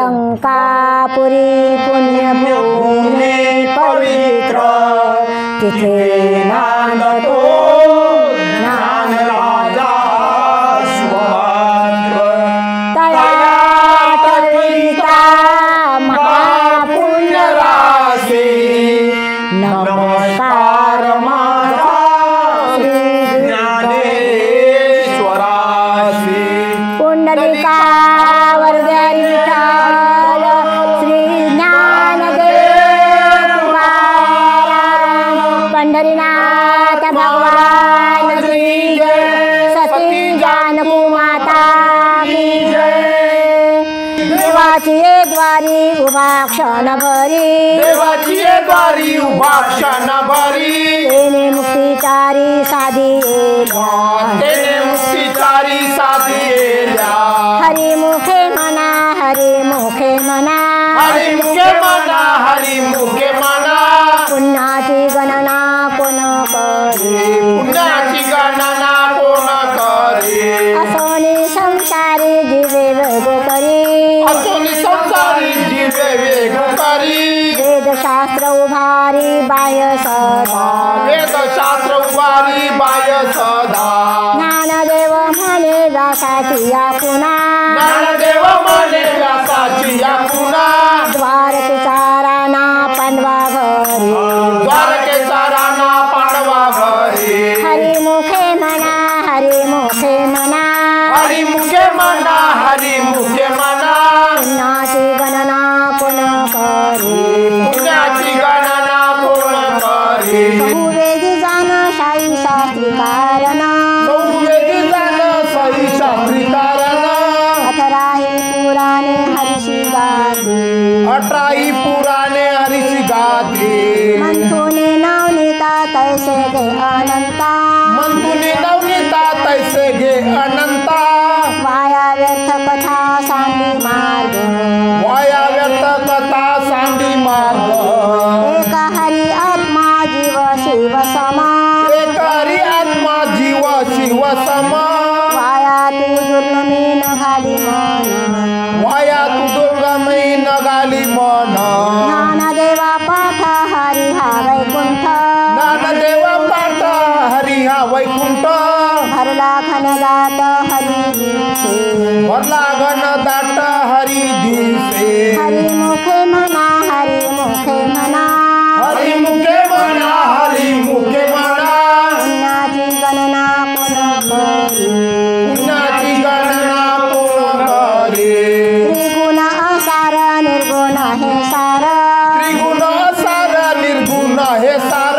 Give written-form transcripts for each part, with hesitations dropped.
अंकापुरी पुण्यभूमी पवित्र तिथे नांदतो ज्ञान राजा सुमंत्र तया तळीता महापुण्य राशी नमस्कार माझा श्री ज्ञानेश्वरासी पुंडलिका पंढरीनाथ भगवान की जय, सती जानकी माता की जय। देवाची द्वारी उभा क्षणभरी, देवाची द्वारी उभा क्षणभरी, तेने मुक्तिचारी साधिला, तेने मुक्तिचारी साधिला। हरी मुखे म्हणा, हरी मुखे म्हणा, हरी मुखे म्हणा, हरी मुखे म्हणा। पुण्याची गणना कोण करी, पुण्याची गणना कोण करी। असोनी संसारी जीवे वेगो करी, असोनी संसारी जीवे वेगो करी। वेदशास्त्र उभारी बाह्य सदा, वेदशास्त्र उभारी बाह्य सदा। ज्ञानदेव म्हणे व्यासाची या पुन्हा, ज्ञानदेव म्हणे व्यासाची या पुन्हा। द्वारकेचा राणा पांडवा घरी, द्वारकेचा राणा पांडवा घरी। हरी मुखे म्हणा, हरी मुखे म्हणा, हरी मुखे म्हणा, हरी मुखे म्हणा। पुण्याची गणना कोण करी, पुण्याची गणना कोण करी। बहुवेदी जाण शाही शास्त्री कारण, बहुवेदी जाण शाही शास्त्री कारण। 18 पुराणे हरीशी गाती, 18 पुराणे हरीशी गाती। मंथुनी नवनीता तैसे घे अनंता, मंथुनी नवनीता तैसे घे अनंता। वाया व्यर्थ कथा सांडी मार्ग, वाया व्यर्थ कथा सांडी मार्ग। एक हरी आत्मा जीव शिव समा, एक हरी आत्मा जीव शिव समा। वाया तू दुर्लमी न घाली मन, वाया तू दुर्गमी नगाली मन। ज्ञानदेवा पाठ हरी हा वैकुंठ, ज्ञानदेवा पाठ हरी हा वैकुंठ। भरला घनदाट हरी दिसे, भरला घनदाट हरी दिसे। हरी मुखे म्हणा, हरी मुखे म्हणा, हरी मुखे म्हणा, हरी मुखे म्हणा। पुण्याची गणना कोण करी, पुण्याची गणना कोण करी। त्रिगुण असार निर्गुण हे सार, त्रिगुण सार निर्गुण हे सार।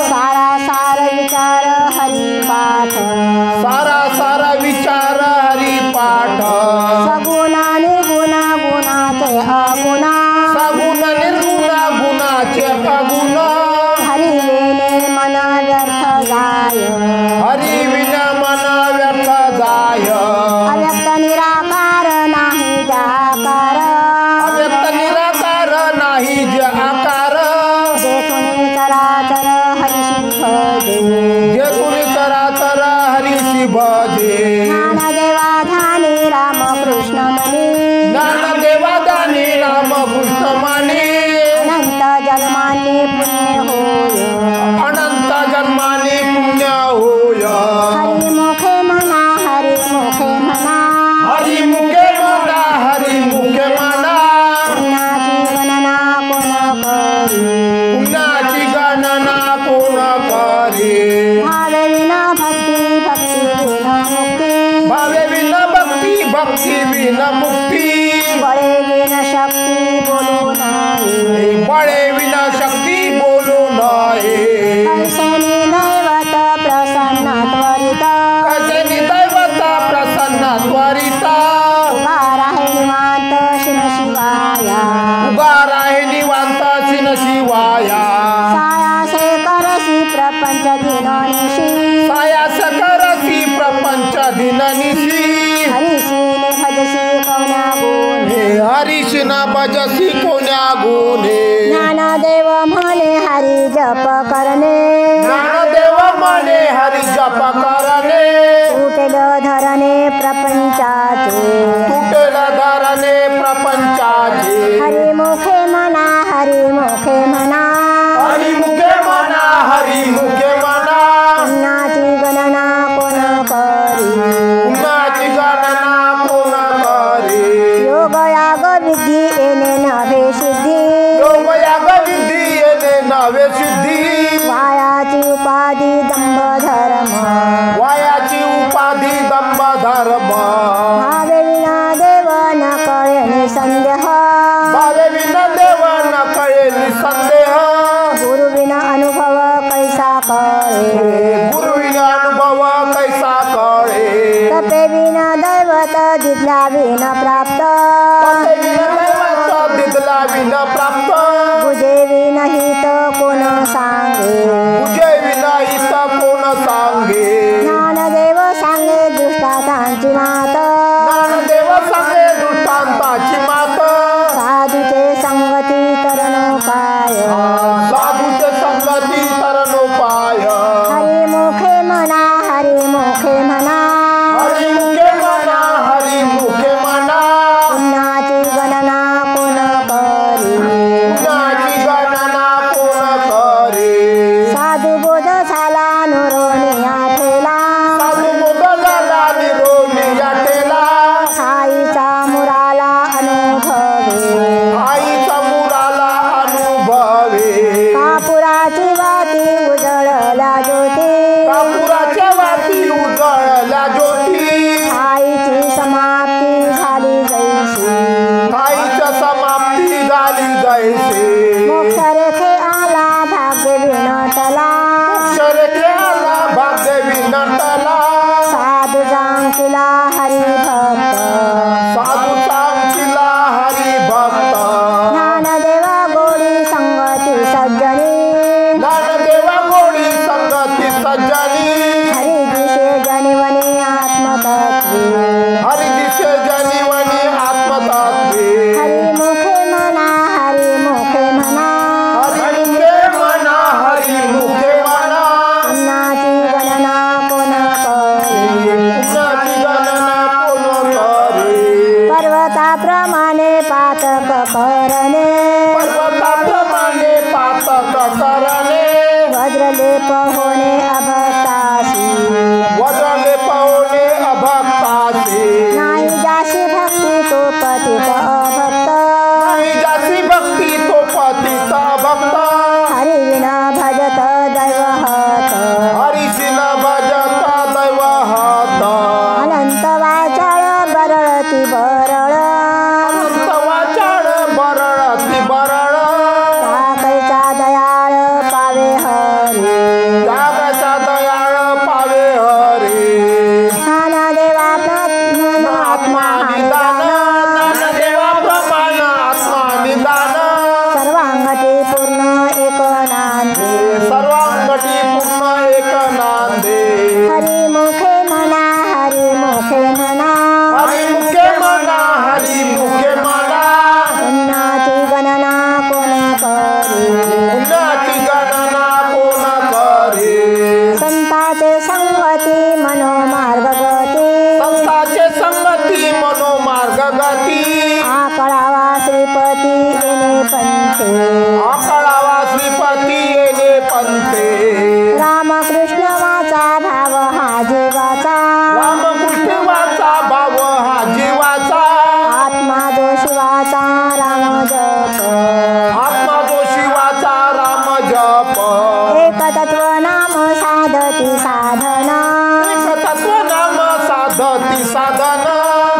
सारा सार विचार हरी पाठ, सारा सारा विचार हरी पाठ। सगुण निर्गुण गुणाचे अगुण, सगुण निर्गुण गुणाचे अगुण। हरी वेणे मन व्यर्थ जाय, हरी विन मन व्यर्थ जाय। अव्यक्त निराकार नाही जाकार, अव्यक्त निराकार नाही जे आकार। जेथुनी चराचर हरीशी भजे, जे कुणी चराचर हरीशी भजे। ज्ञानदेवा ध्यानी रामकृष्ण मनी, ज्ञानदेवा दानी रामकृष्ण मानी। अनंत जन्मांनी पुण्य होय, अनंत जन्माने पुण्य होय। हरी मुखे म्हणा, हरी मुखे म्हणा, हरी मुखे म्हणा, हरी मुखे म्हणा। पुण्याची गणना कोण करी, पुण्याची गणना कोण करी। भावे विना भक्ती, भक्ती विना मुक्ती, भावे विन भक्ती, भक्ती विन मुक्ती। बळे विना शक्ती बोलू नये, बळे विन शक्ती बोलू नये। कैसेनी दैवत प्रसन्न त्वरित, कैसेनी दैवत प्रसन्न त्वरिता। उभा राहे निवांत शिन शिवाया, उगा राहे निवांत शिन शिवाया। सायासे करसी प्रपंच दिननिशी, सायास करसी प्रपंच दिननिशी। हरीशी भजसी कवन्या गुणे, हरीश न भजसी कोण्या गुणे। ज्ञानदेव म्हणे हरी जप करणे, ज्ञानदेव म्हणे हरी जप करणे। तुटेल धरणे प्रपंचाचे, तुटेल धरणे प्रपंचा माझे हरिमुखे म्हणा हरिमुखे म्हणा हरिमुखे म्हणा हरिमुखे म्हणा पुण्याची गणना कोण करी पुण्याची गणना कोण करी योग याग विधी येणे नव्हे सिद्धी योग याग विधी येणे नव्हे सिद्धी वायाची उपाधी दंभ धर्म वायाची उपाधी दंभ धर्म भावे विना देव न कळे निसंदेह भावे विना देव न कळे निसंदेह गुरु विना अनुभव कैसा कळे गुरु विना अनुभव कैसा कळे तपे विना दैवत दिसला विना प्राप्त तपे विना दैवत दिसला विना प्राप्त बुजे विना हित कोण सांगे तुझे विना हित कोण सांगे ज्ञानदेव सांगे दृष्टांतांची मात ज्ञानदेव सांगे दृष्टांताची मात साधूचे संगती तरण काय साधूचे संगती तरणोपाय हरिमुखे म्हणा हरिमुखे म्हणा हरिमुखे म्हणा हरिमुखे म्हणा पुण्याची गणना कोण करी पुण्याची गणना कोण करे साधू बोध झाला नुरोनिया ठेला साधू बोधला निरोनिया ठेला आईचा मुराला अनुभवे आईचा मुलाला अनुभवे कापुराची वाती उजळल्या ज्योती कापुराच्या वाती उजळल्या ज्योती आईची समाप्ती झाली जैशी आईच्या समाप्ती झाली जैसे मोक्ष रेखे आला भाग्य विनटला शरखे आला भाग्य विनटला साधू जांकिला हरिभक्त साधू सांगतीला हरिभक्त ज्ञानदेवा गोडी संगती सज्जनी ज्ञानदेवा गोडी संगती सज्जनी हरी दिशे जनिवने आत्मतत्वे हरिदिशे जनिवनी आत्मतत्वे हरिमुखे म्हणा हरिमुखे म्हणा हरिमुखे म्हणा हरिमुखे म्हणा पुण्याची गणना कोण करी पुण्याची गणना कोण करे पर्वताप्रमाणे पातक करणे पर्वताप्रमाणे पातक करणे वज्रलेप होणे अभक्तासी वजले पावणे अभक्ताचे नाही जाशी भक्ती तो पतित अभक्त नाही जासी भक्ती तो पतित भक्त हरी विना भजत दैवहत हरिसिन भजत दैवहत अनंत वाचाळ बरळती बरळ अनंत वाचाळ बरळती बरळ कैचा दयाळ पावे हरी त्यागाचा दयाळ पावे हरे ज्ञानदेवा आत्मा निदान ज्ञानदेवा प्रमाण आत्मा निदान सर्वांगती पूर्ण एक नांदे सर्वांगटी पूर्ण एक नांदे हरिमुखे म्हणा हरिमुखे म्हणा हरिमुखे म्हणा हरिमुखे म्हणा पुण्याची गणना कोण करी पुण्याची गणना कोण करे संताचे संगती मनोमार्ग गती संताचे संगती मनोमार्ग गती आकळावा श्रीपती येणे पंथे आकळावा श्रीपती येणे पंथे रामकृष्ण वाचा भाव हा जीवाचा रामकृष्ण वाचा भाव हा जीवाचा आत्मा जो शिवाचा राम जप आत्मा जो शिवाचा राम जप एकतत्व नाम साधती साधना तत्व नाम साधती साधन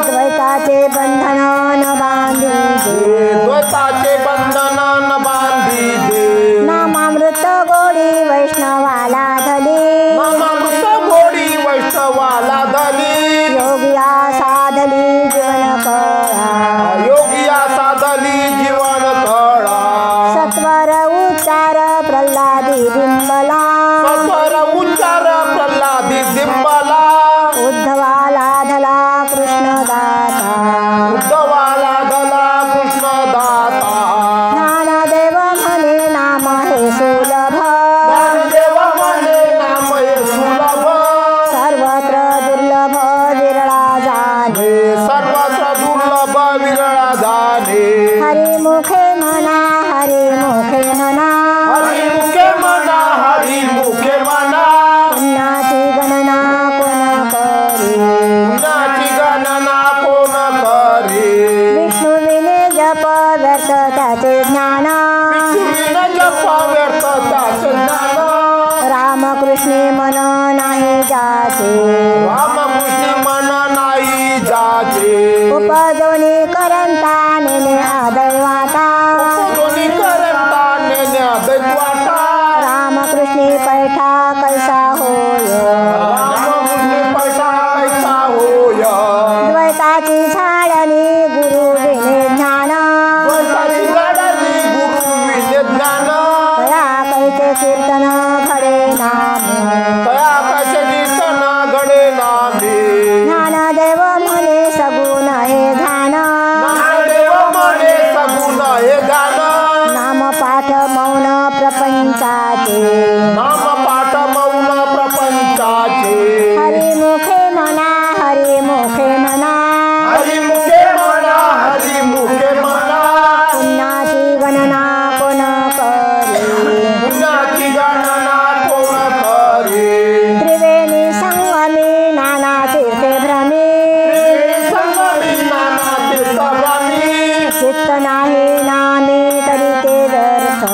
द्वैताचे बंधन न बांधी दे द्वैताचे बंधन न बांधी दे नामामृत गोडी वैष्णवाला धली नामामृत गोडी वैष्णवाला धली योगिया साधली जीवन कळा योगिया साधली जीवन कळा हरी मुखे म्हणा हरी मुखे म्हणा हरी मुखे म्हणा हरी मुखे म्हणा पुण्याची गणना कोण करी पुण्याची गणना कोण करी विष्णुविने जप व्यर्थ त्याचे ज्ञान विष्णुविने जप व्यर्थ त्याचे ज्ञान रामकृष्णी मन नाही जाचे रामकृष्ण मन नाही जाचे उपजोनी करंता नेने आदैवाता दोन्ही करता नेण्या दैवाटा रामकृष्णी पैठा कैसा होय रामकृष्ण पैसा कैसा होय द्वैताची झाडणी गुरु विने ज्ञान बोलताची गाडली गुरु विने ज्ञान तया कैचे कीर्तन घडे नाम तया कसे कीर्तन घडे नामे ज्ञानदेव म्हणे सगुण हे ध्यान ज्ञानदेव म्हणे सगुण हे गान नाम पाठ मौन प्रपंचाचे नाम पाठ मौन प्रपंचाचे हरी मुखे म्हणा हरी मुखे म्हणा हरी मुखे म्हणा हरी मुखे म्हणा पुण्याची गणना कोण करी पुण्याची गणना कोण करी त्रिवेणी संगमी नाना तीर्थे भ्रमी संगमी नाना तीर्थभ्रमी चित्त नाही नामी तरी ते व्यर्थ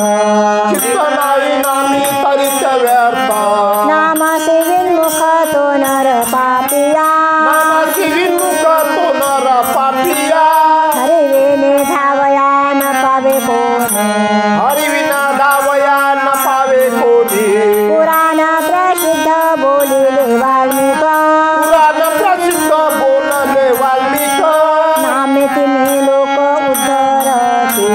चित्त नाही नामी तरी ते व्यर्थ नामासी विन्मुख तो नर पापिया नामाची विमुख तो नर पापिया हरिवेने धावया न पावे कोणी हरिविना धावया न पावे कोणी पुराण प्रसिद्ध बोलिले वाल्मिक पुराण प्रसिद्ध बोलले वाल्मिक नामे तिन्ही लोक उद्धरती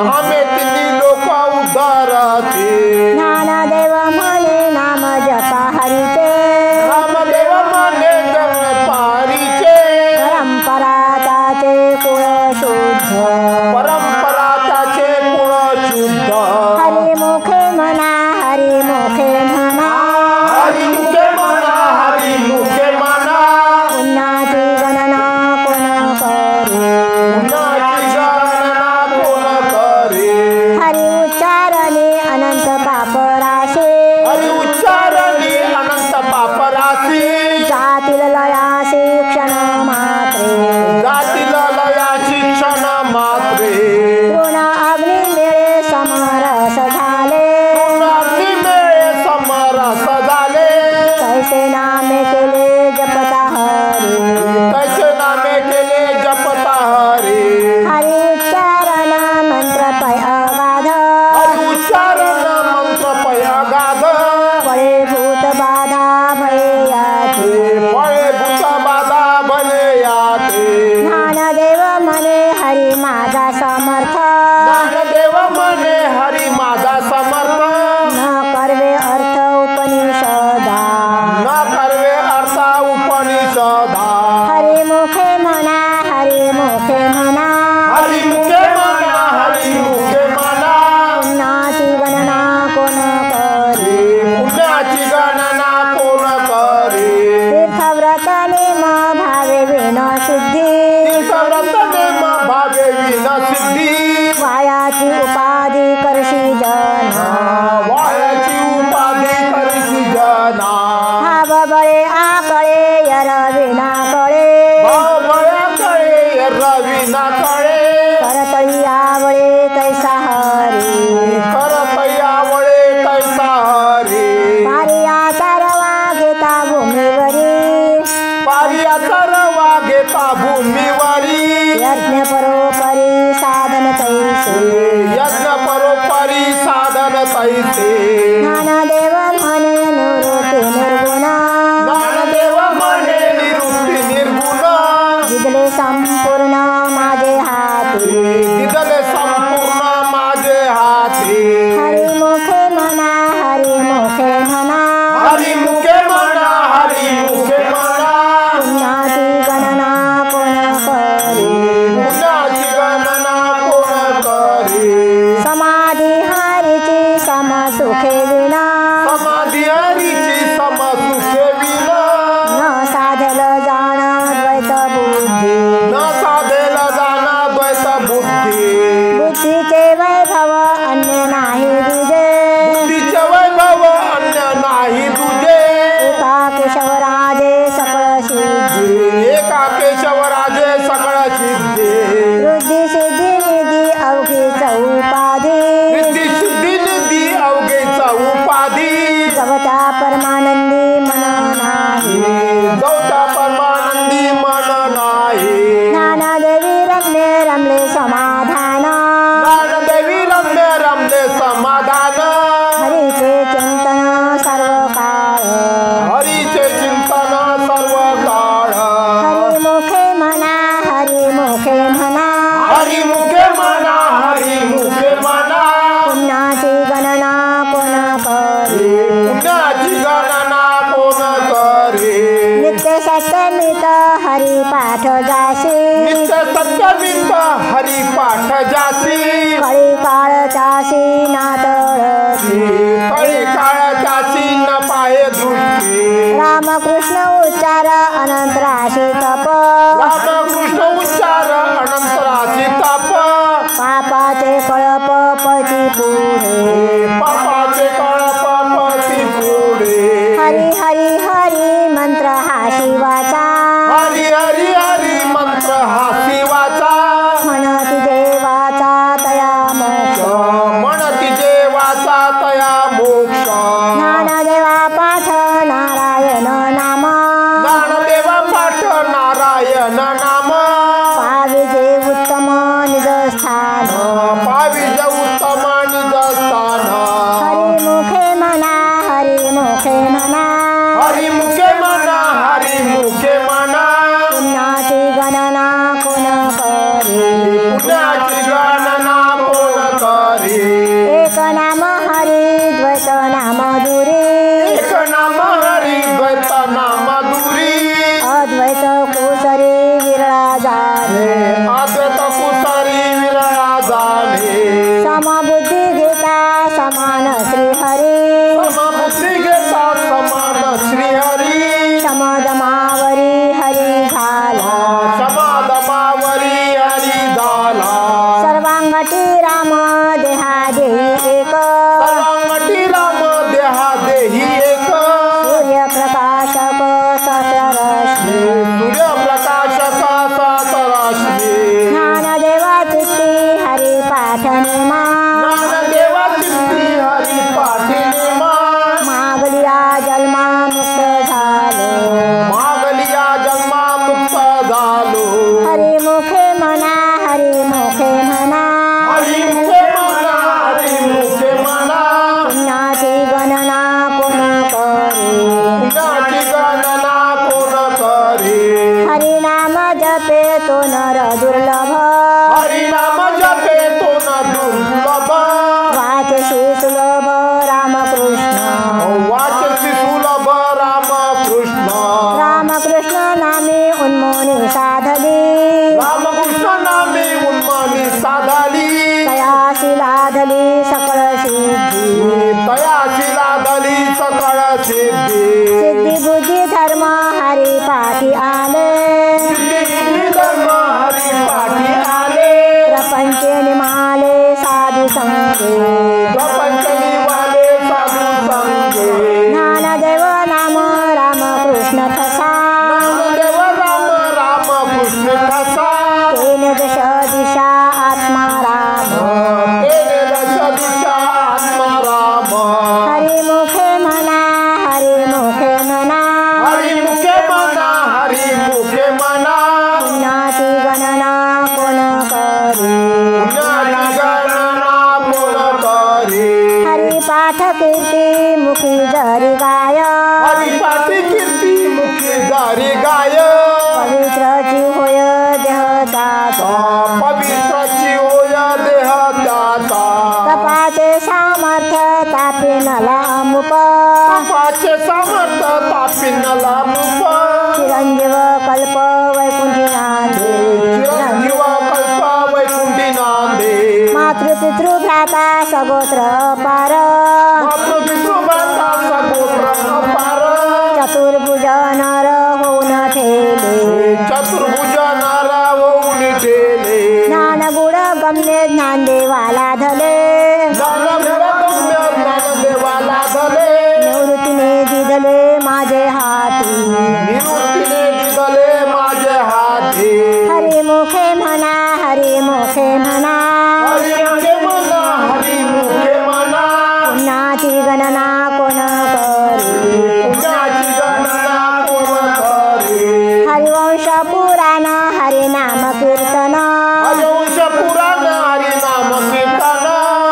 नामे तिन्ही लोक उद्धरती ज्ञानदेव म्हणे नाम जपा हरिचे रामदेव माने जन पारीचे परंपरा त्याचे कुळ शुद्ध परंपरा त्याचे कुळ शुद्ध हरी मुखे म्हणा हरी मुखे म्हणा हरी मुखे म्हणा हरी मुखे म्हणा पुण्याची गणना कोण करी पुण्याची गणना कोण करी हरी उच्चारणे अनंत पाप राशी हरी उच्चारणी अनंत पापराशी जातील लयासी क्षण मात्रे जातील लया शिक्षण मात्रे तृण अग्नी मिळे समरस झाले अग्नी मेळे समरस झाले कैसे नामे केले जपता हरी कैसे नामे केले जपता हरी हरी उच्चारण मंत्र पै अगाध हरी उच्चारण मंत्र पयगाध फळे भूत बाधा भयाची फळे भूत बाधा भले याते ज्ञानदेव म्हणे हरी माझा समर्थ ज्ञानदेव म्हणे हरी माझा समर्थ न करवे अर्थ उपनिषदा न करवे अर्था उपनिषदा हरी मुखे म्हणा हरी मुखे म्हणा हरी मुखे म्हणा हरी मुखे म्हणा पुण्याची गणना कोण करी पुण्याची गणना कोण करी तीर्थव्रत नेम भावे विन सिद्धी तीर्थव्रत नेम भावे विन सिद्धी वायाची उपाधी करशी जना वायाची उपाधी करशी जना भाव बळे आकळे यर विना कळे भावया कळे रविना कळे करतळी आवळे तैसा हरी करत यावळे तैसा हरी पारिया तरवा घेता भूमीवरी पारियाचा रवा घेता भूमीवरी यज्ञ परोपरी साधन तैसे यज्ञ परोपरी साधन तैसे ज्ञानदेव म्हणे निवृत्ती निर्गुणा ज्ञानदेव म्हणे निवृत्ती निर्गुण जिदले संपूर्ण माझे हाती दिदले संपूर्ण माझे हाती हरी मुखे म्हणा हरी मुखे म्हणा हरी मुखे म्हणा हरी मुखे म्हणा पुण्याची गणना कोण करी पुण्याची गणना कोण करी समाधी हरीची सम सुखे विना समाधी हरीची समसुखे विना न साधल जाण द्वैत बुद्धी न साधेला जाणा द्वैत बुद्धी पाशी कळी काळच्यासी नातळती कळी काळाची न पाहे दृष्टी रामकृष्ण उच्चार अनंतराशी तप रामकृष्ण उच्चार अनंतराची ताप पापाचे कळप पती पुढे पापाचे कळप पती पुढे हरी हरी हरी मंत्र हा शिवाचा हरी हरी हरी मंत्र हा शिवाचा म्हणती देवाचा तया मोक्ष म्हणती देवाचा तया मोक्ष ज्ञानदेवा पाठ नारायण नाम ज्ञानदेवा पाठ नारायण नाम पाविजे उत्तम निज स्थान पाविज उत्तम निज स्थान हरी मुखे म्हणा हरी मुखे म्हणा हरी मुखे म्हणा हरी मुखे म्हणा पुण्याची गणना कोण करी पुण्याची गणना कोण करी एक नाम हरी द्वैत नाम दुरी एक नाम हरी द्वैत नाम दुरी अद्वैत कुसरी विरळा जाणे अद्वैत कुसरी विरळा जाणे समबुद्धी घेता समान श्रीहरी समबुद्धी घेता समान श्रीहरी समदमावरी हरी झाला समाधमावरी हरी झाला सर्वांगटी राम देहादे एक सर्वांगटी राम देहा देही एक सूर्यप्रकाशक सशरश्मी सूर्यप्रकाशक सतरश्मी ज्ञानदेवा चित्ती हरी पाठने मा ज्ञानदेवा चित्ती हरी पाठिने मा मागलिया जन्मा मुक्त झालो मागलिया जन्मा मुक्त झालो हरी मुखे म्हणा हरी मुखे म्हणा हरी मुखे म्हणा हरी मुखे म्हणा पुण्याची गणना कोण करी पुण्याची गणना कोण करी हरी नाम जपे तो नर दुर्लभ हरी नाम जपे तो न दुर्लभ वाचशी सुलभ रामकृष्ण वाचसी सुलभ रामकृष्ण रामकृष्ण नामे उन्मोनी साधली रामकृष्ण नामे उन्मानी साधाली तयाशी लाधली सकळ सिद्धी तयाशी लादली सकळ सिद्धी सिद्धी बुद्धी धर्म हरी पाठी आले सिद्धी धर्म हरी पाठी आले प्रपंच निमाले साधू संगे प्रपंच निवाले साधू संगे ज्ञानदेव नाम रामकृष्ण ठसा ज्ञानदेव राम रामकृष्ण ठसा तेने दश दिशा आत्मा राम तेने दश दिशा आत्मा राम हरी मुखे म्हणा हरी मुखे म्हणा हरी मुखे म्हणा हरी मुखे म्हणा पुण्याची गणना कोण करी पुण्याची गणना कोण करी हरी पाठ कीर्ती मुखी जरी गाय हरिपाठी कीर्ती मुखी जारी गाय पवित्रची होय देह जातो पवित्राची होय देह त्याचा तपाचे सामर्थ्य तापी नला मुप पाचे समर्थ तापिनला मुप चिरंजीव कल्प वैकुंठी नांदे चिरंजीव कल्प वैकुंठी नांदे मातृपितृ भ्राता सगोत्र पार मातृपितृभाता सगोत्र अपार चतुर्भुज नर होऊन ठेले चतुर्भुज नारा होऊन ठेले ज्ञानगुण गमने ज्ञानदेवाला धले ज्ञानदेवाला धले निवृत्तीने दिदले माझे हाती निवृत्तीने दिदले माझे हाती हरी मुखे म्हणा हरी मुखे म्हणा हरी मुखे म्हणा हरी मुखे म्हणा पुण्याची गणना कोण करी पुण्याची गणना कोण करी हरिवंश पुराण हरिनाम कीर्तन हरिवंश पुराण हरिनाम कीर्तन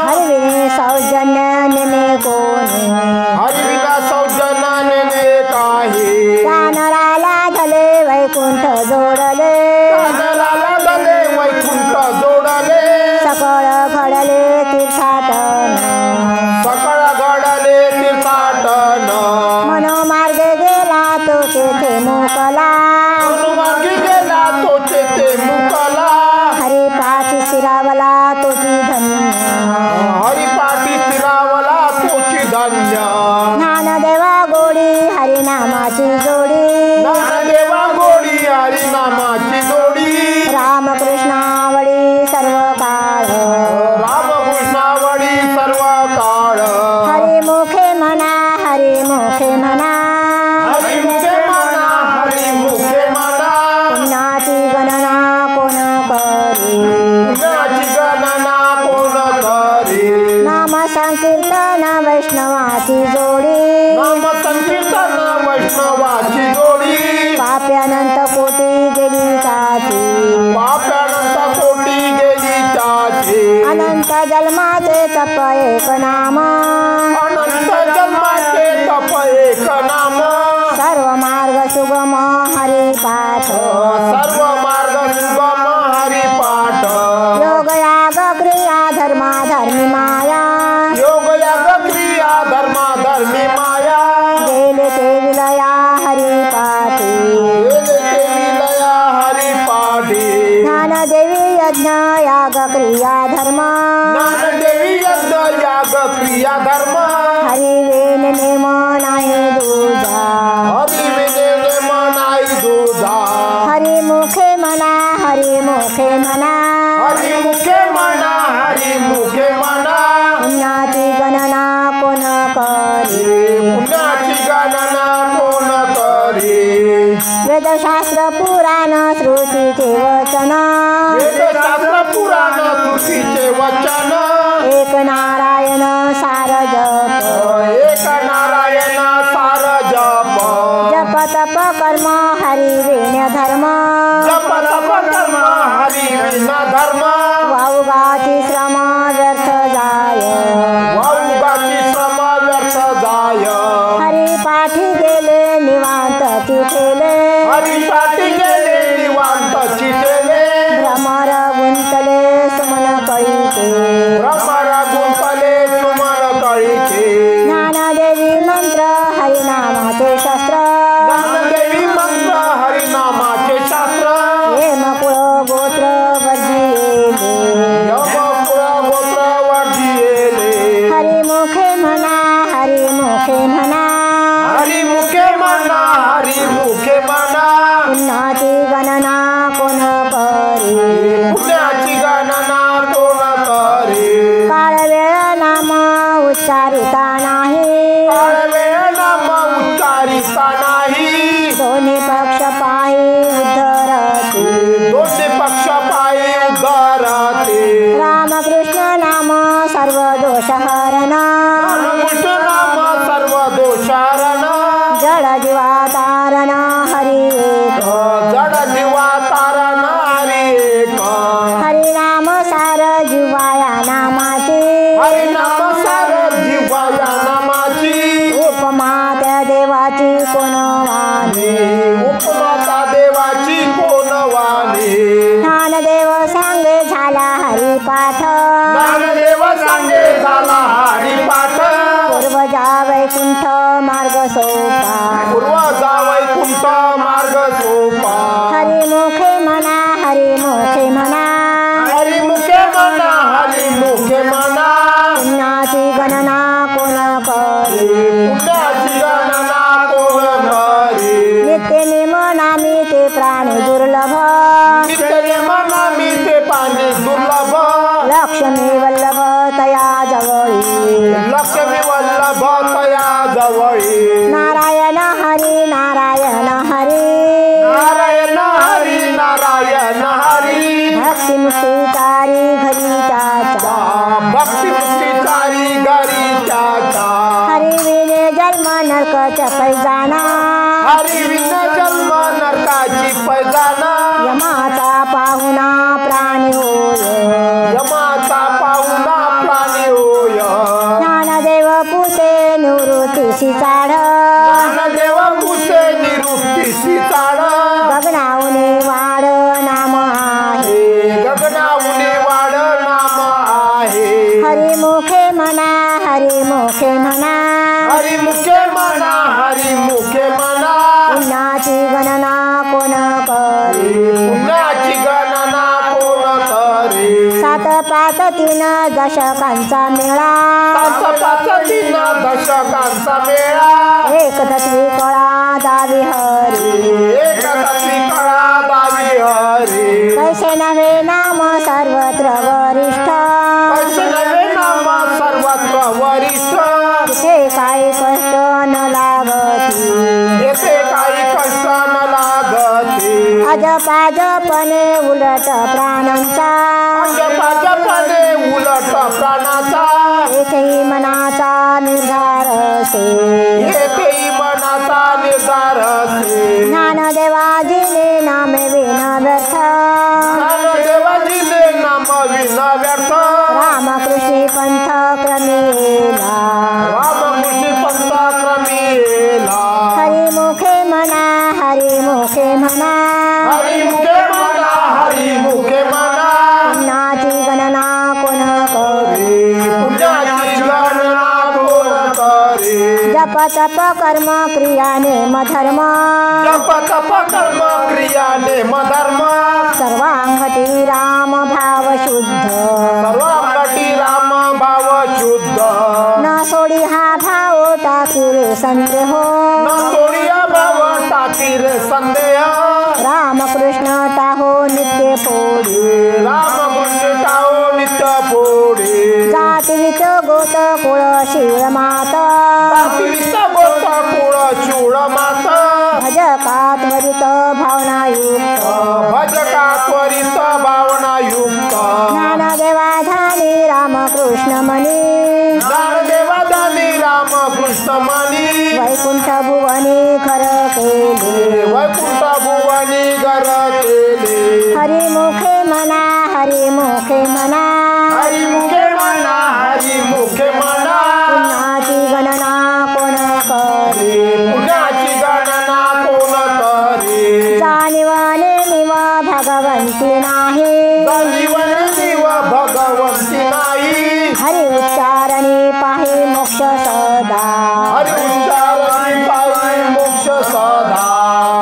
हरिविने सौजन्य नेमे कोणी हरिविना सौजन्याने काही कानराला धले वैकुंठ जोडले कानराला धले वैकुंठ जोडले सकळ घडले तीर्थाटन सकळ घडले तीर्थाटन मनोमार्गे गेला तो तेथे मोकला अनुमार्गी गेला तो तेथे मुकला हरी पाठी शिरावला तो तोची धन्य हरिपाठी स्थिरावला तोची धन्य ज्ञानदेवा गोडी हरिनामाची जोडी ज्ञानदेवा गोडी हरिनामाची जोडी रामकृष्णावळी सर्व काळ रामकृष्णावळी सर्व काळ हरिमुखे म्हणा हरिमुखे म्हणा हरिमुखे म्हणा हरिमुखे म्हणा पुण्याची गणना कोण करी पुण्याची गणना कोण करी नाम संकीर्तन वैष्णवाची जोडी नाम संकीर्तन वैष्णवाची जोडी पाप्यानंत कोटी गेली चाची पाप्यानंत कोटी गेली त्याची अनंत जन्माचे तप एक नाम अनंत जन्माचे तप एक नाम सर्व मार्ग सुगम हरिपाठ सर्व मार्ग सुगम हरिपाठ योग याग क्रिया धर्मा धर्मी माया योग याग क्रिया धर्मा धर्मी माया गेले ते विलया हरिपाठी गेले ते विलया हरिपाठी ज्ञानदेवी यज्ञ याग क्रिया धर्म ज्ञानदेवी यज्ञ याग क्रिया धर्म हरिवेन नेम नाही दूजा हरिविने मनाई दुधा हरिमुखे म्हणा हरिमुखे म्हणा हरिमुखे म्हणा हरिमुखे म्हणा पुण्याची गणना कोण करी पुण्याची गणना कोण करी वेदशास्त्र पुराण श्रुतीचे वचन वेदशास्त्र पुराण तुझीचे वचन एक नारायण सार जप एक नारायण सार जप जप तप कर्म हरिवेन धर्म जप तप कर्म हरिविन धर्म वाऊगाची श्रम व्यर्थ जाय वाऊगाची श्रम व्यर्थ जाय हरिपाठी गेले निवांत चिठेले हरिपाठी गेले निवांत चितेले भ्रमर गुंतले सुमन कळीचे भ्रमर गुंतले सुमन कळीचे ज्ञानदेवी मंत्र हरिनामाचे शस्त्र ज्ञानदेवी मंत्र हरिनामाचे शास्त्र हेमकुळ गोत्र वर्जिले यमकुळ गोत्र वर्जिले हरिमुखे म्हणा हरिमुखे म्हणा हरिमुखे म्हणा हरिमुखे म्हणा पुण्याची गणना कोण करी पुण्याची गणना कोण करी काळ वेळ नाम उच्चारिता नाही काळ वेळ नाम उच्चारिता नाही दोन्ही पक्ष पायी उद्धरती दोन्ही पक्ष पायी उद्धारते रामकृष्ण नाम सर्व दोष हरण रामकृष्ण नाम सर्व दोषारण जड जीवा तारण हरी एक जड जीवा तारण हरी एक हरिनाम सार जीवाया नामाची हरिनाम सार जीवाया नामाची उपमा त्या देवाची कोण वाणी उपमाता देवाची कोण वाणी ज्ञानदेव सांगे झाला हरिपाठ ज्ञानदेव सांगे झाला हरिपाठ पूर्वजा वैकुंठ मार्ग सोपा पूर्व जा वैकुंठ मार्ग सोपा हरिमुखे म्हणा हरिमुखे म्हणा हरिमुखे म्हणा हरिमुखे म्हणा पुण्याची गणना कोण करी पुण्याची गणना कोण करी नित्य निमनामी ते प्राणी दुर्लभ नित्य म्हणा मी ते पाणी दुर्लभ लक्ष्मी वल्लभ तया जवळी लक्ष्मी वल्लभ तया जवळी नारायण हरी नारायण हरी नारायण हरी नारायण हरी भक्ती मुक्तिकारी घरी त्याच्या भक्ती मुक्तिकारी घरी त्याच्या हरिविने जन्म नरक चपै जाना हरिविन जन्म नरकाची पैजाना यमाचा पाहुणा प्राणी होय यमाचा पाहुणा प्राणी होय ज्ञानदेव पुसे निवृत्तीशी चाढ ज्ञानदेव कुसे निवृत्तीशी चाड गगनाऊने वाढ नाम आहे गगनाऊने वाड नाम आहे हरिमुखे म्हणा हरिमुखे म्हणा हरिमुखे म्हणा हरिमुखे म्हणा पुण्याची गणना कोण करी पुण्याची गणना कोण करी सात पाच तीन दिन दशकांचा मेळा, पाच दिन दशकांचा मेळा, एक तत्वी कळा दावी हरी, एक तत्वी कळा दावी हरी, कैसे नव्हे नाम सर्वत्र वरिष्ठ, कैसे नव्हे नाम सर्वत्र वरिष्ठ, तिथे काही कष्ट न लागती, येथे काही कष्ट न लागते, अजपाजपणे उलट प्राणांचा, जपाजपाने उलट प्राणाचा, येथेही मनाचा निर्धार असे, येथेही मनाचा निर्धार असे, ज्ञानदेवाजीने नामे विन व्यर्थ, ज्ञानदेवाजीने नाम विन व्यर्थ, रामकृष्णी पंथ क्रमेला, रामकृष्णी पंथ क्रमेला, हरिमुखे म्हणा हरिमुखे म्हणा, हरिमुखे म्हणा हरिमुखे म्हणा, पुण्याची गणना कोण करे, पुण्याची गणना कोण करे, जप तप कर्म क्रियाने मधर्म, जप तप कर्म क्रियाने मधर्म, सर्वांगती राम भाव शुद्ध, सर्वांगती राम भाव शुद्ध, न सोडी हा भाव टाकीरे संदेह, न सोडिया भाव टाकीर संदेह, रामकृष्ण टाहो नित्य फोडी, रामकृष्ण टाओ नित्य फोडे, जातीवित गोत कुळ शिळ मात, जातीवित गोत कुळ चूळ मात, भजकात्वरित भावनायुक्त, भजका त्वरित भावनायुक्त, ज्ञानदेवाधानी रामकृष्ण मनी, ज्ञानदेवादानी रामकृष्ण मनी, वैकुंठ भुवनी खर केले, वैकुंठ भुवनी गर केले, हरिमुखे म्हणा हरिमुखे म्हणा, हरिमुखे म्हणा हरिमुखे म्हणा, पुण्याची गणना कोण करे, पुण्याची गणना कोण करे, जाणीवने निव भगवंती नाही, जीवन जीव भगवंती नाही, हरि उच्चारणी पाहि मोक्ष सदा, हरि उच्चारणी पाहि मोक्ष सदा,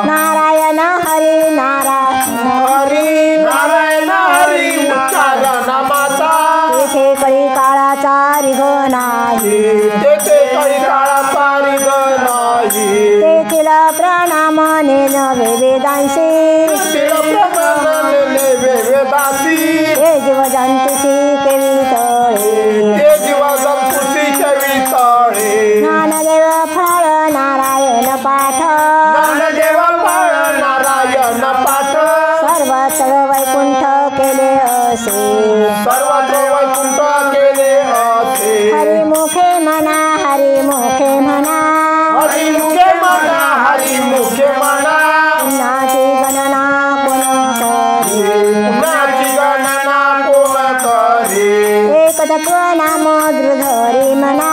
नारायण हरी नारायण, हरी नारायण हरी उच्चार नामाचा, तेथे कळी काळाचा रिघ नाही, तेथे काही काळाचा रिग नाही, तेथील प्रणामने नवे वेदांशी, तिला वेदासी, हे जीवजंतुशी केवी तळे, ते जीव जंतुशी चवी तळे, ज्ञानदेव फळ नारायण पाठ, ज्ञानदेव फळ नारायण पाठ, सर्वत्र वैकुंठ केले असे, सर्वत्र वैकुंठ केले असे, हरिमुखे म्हणा हरिमुखे म्हणा, हरिमुखे म्हणा हरिमुखे म्हणा, पुण्याची गणना कोण करे, पुण्याची गणना कोण करे, एक तत्व नाम दृढरी म्हणा,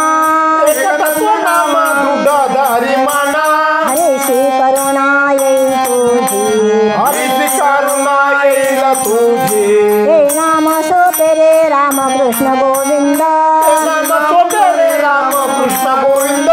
एक तत्व नाम दृढधारी म्हणा, हरिशी करुणा येईल तुझी, हरिची करुणा येईल तुझी, हे नाम सोपे रे रामकृष्ण गोविंद, नाम सोपे रे रामकृष्ण गोविंद,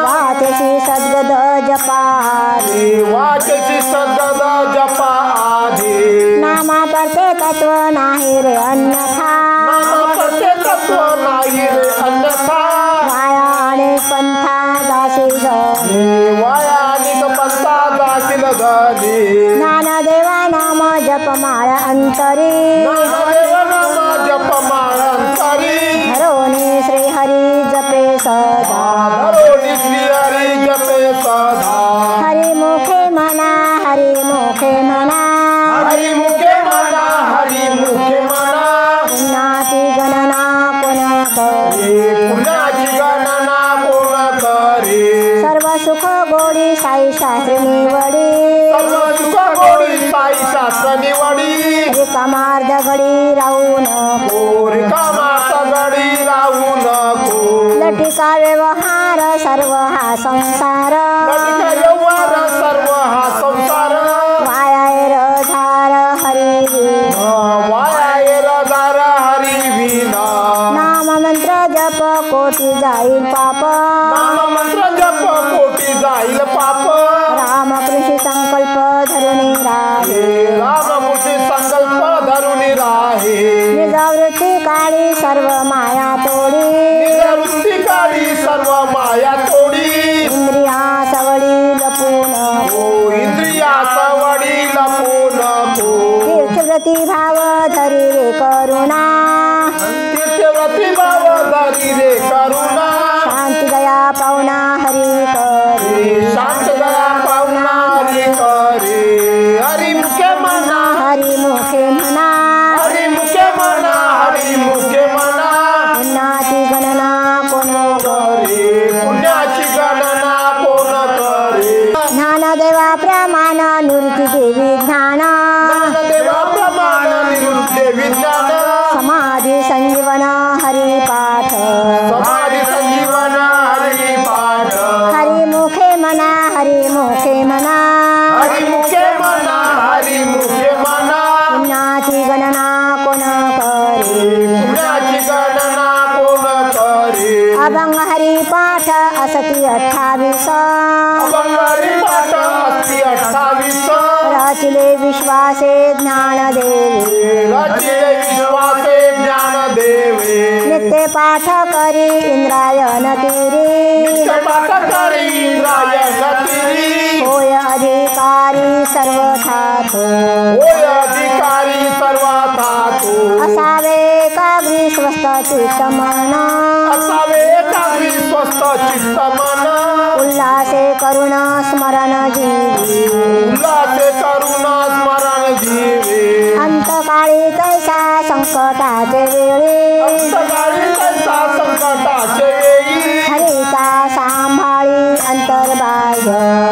वाचशी सद्गद जपारी, वाचची सद्गद जपा आधी, नामा परते तत्व नाही रे अन्यथा, नाम प्रत्येक तत्व नाही रे अन्यथा, वाया आणि पंथा जाशी घरी, वाया अनेक पंथा जातील घरी, ज्ञानदेवा नाम जपमाळ अंतरी, नामदेव नाम जपमाळ अंतरी, धरोनी श्री हरी जपे सदा, धरोनी श्री हरी जपे सदा, हरिमुखे म्हणा हरिमुखे म्हणा, हरिमुखे म्हणा हरिमुखे म्हणा, पुण्याची गणना कोण करे, पुण्याची गणना कोण करे, सर्व सुख गोडी साई शास्त्री निवडी, सर्व सुख गोडी साई शास्त्र निवडी, रिकामार्ध घडी राहू नको, रिकामा सगडी राहू नको, लटिका व्यवहार सर्व हा संसार, लटिका व्यवहार सर्व हा संसार, वाया रधार हरी, वाया येरदार हरी विना, नाम मंत्र जप कोटी जाईल पाप, नाम मंत्र जप कोटी जाईल पाप, रामकृष्ण संकल्प धरुणी राहे, रामकृष्ण संकल्प धरुणी राहे, निजावृत्ती काळी सर्व माया तोडी निवृत्ती काळी सर्व माया तोडी इंद्रिया सवडी लपून हो इंद्रिया सवडी लपून हो तीर्थव्रती भाव धरी रे करुणा तीर्थव्रती भाव धरी रे करुणा शांती दया पावना हरी करी शांत दया पावना हरी करे हरी मुखे म्हणा हरी मुखे म्हणा हरी मुखे म्हणा हरी मुखे म्हणा पुण्याची गणना कोण करे पुण्याची गणना कोण करे ज्ञानदेवा प्रमाण निवृत्ती देवी ज्ञान देवाप्रमाण निवृत्ती विज्ञान समाधी संजीवन हरी पाठ समाधी संजीवन हरी पाठ हरी मुखे म्हणा हरी मुखे म्हणा हरी मुखे म्हणा हरी मुखे म्हणा पुण्याची गणना कोण करे पुण्याची गणना कोण करे अभंग हरी पाठ असती 28 बंगारी पाठ असती 28 रचिले विश्वासे ज्ञानदेवी रचिले विश्वासे ज्ञान देवे नित्य पाठ करी इंद्रायण तीरी नित्य पाठ करी इंद्रायण तीरी होय अधिकारी सर्व ठातो होय अधिकारी सर्वाधातू असावे काग्री स्वस्त चित्त मन असावे एकाग्री स्वस्त चित्त मन उल्हासे करुण स्मरण जीवी उल्हासे करुण स्मरण जीवे अंतकाळी तैसा संकटाचे वेळी अंतकाळी तैसा संकटाचे वेळी हरिता सांभाळी अंतर्बाह्य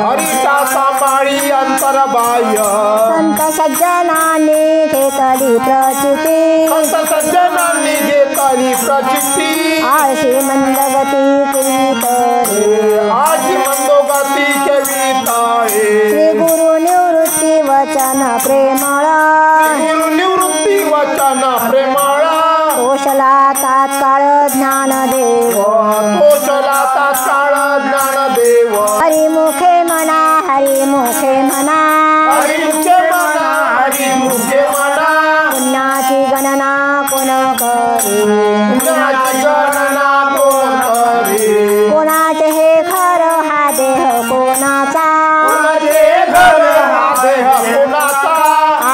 हरिता सांभाळी अंतर्बाह्य संत सज्जनांनी घेतली प्रचिती संत सज्जनांनी घेतली प्रचिती आळशी मंदगती केली तरी आजी मंदोगती केली ताळे श्री गुरु निवृत्ती वचन प्रेमळ निवृत्ती वचन प्रेमळा कोशला तात्काळ ज्ञानदेव तोषला तात्काळ ज्ञानदेव हरिमुखे म्हणा हरिमुखे म्हणा हरिमुखे म्हणा हरिमुखे म्हणा पुण्याची गणना कोण करी पुण्याची गणना कोण करे कोणाचे हे खरं हा देह कोणाचा कोणाचे घर हा देह कोणाचा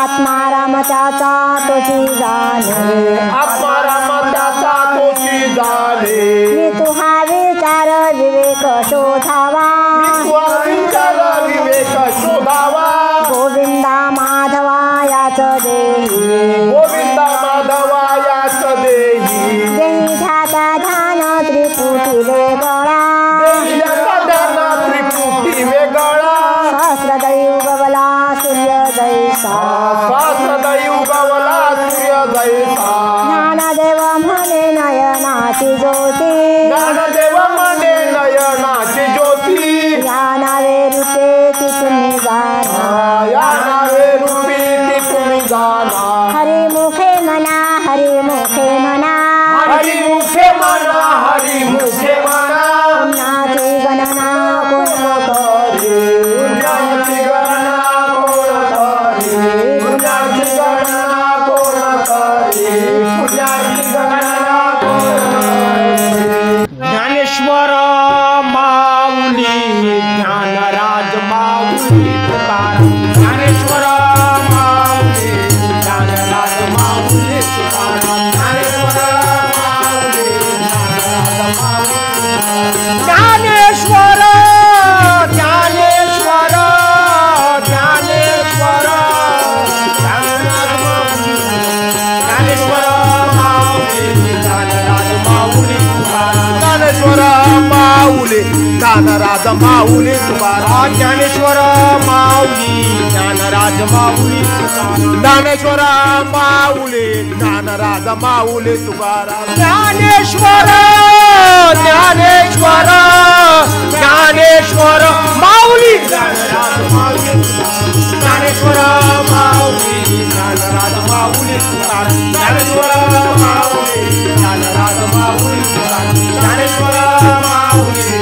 आत्मा रामचाचा तुझी जाणे आत्मा रामदाचा तोची झाले मी तू हा विचार विवेक शोधावा विचार विवेक शोधावा गोविंदा माधवा याच देही गोविंदा माधवा याच देही देही ध्याता ध्यान त्रिपुटी वेगळा त्रिपुटी वेगळा सहस्रदैव गवला सूर्य दैसा सहस्रदैव गवला सूर्य दैसा ज्ञानदेव म्हणे नयनाची ज्योती ज्ञानदेव म्हणे नयनाची ज्योती या नावे रूपे ती तुम्ही जाणा या नावे रूपी ती तुम्ही जाणा हरिमुखे म्हणा हरिमुखे म्हणा हरिमुखे म्हणा हरिमुखे म्हणा पुण्याची गणना कोण करे पुण्याची गणना कोण करे पुण्याची गणना कोण करे पुण्याची गणना कोण करे ज्ञानेश्वर माऊली ज्ञानराज माऊली तुकाराम ज्ञानेश्वर माऊली ज्ञानराज माऊली तुकाराम ज्ञानेश्वर माऊली ज्ञानराज माऊली ज्ञानेश्वर ज्ञानेश्वर ज्ञानेश्वर ज्ञानराज माऊली ज्ञानेश्वर माऊली ज्ञानराज माऊली तुकाराम ज्ञानेश्वर माऊली ज्ञानराज माऊली तुकाराम ज्ञानेश्वर माऊली ज्ञानराज माऊली तुकाराम ज्ञानेश्वर माऊली ज्ञानराज माऊली तुकाराम ज्ञानेश्वर ज्ञानेश्वर ज्ञानेश्वर माऊली ज्ञानराज माऊली ज्ञानेश्वर माऊली ज्ञानराज माऊली तुकाराम ज्ञानेश्वर माऊली ज्ञानराज माऊली तुकाराम ज्ञानेश्वर माऊली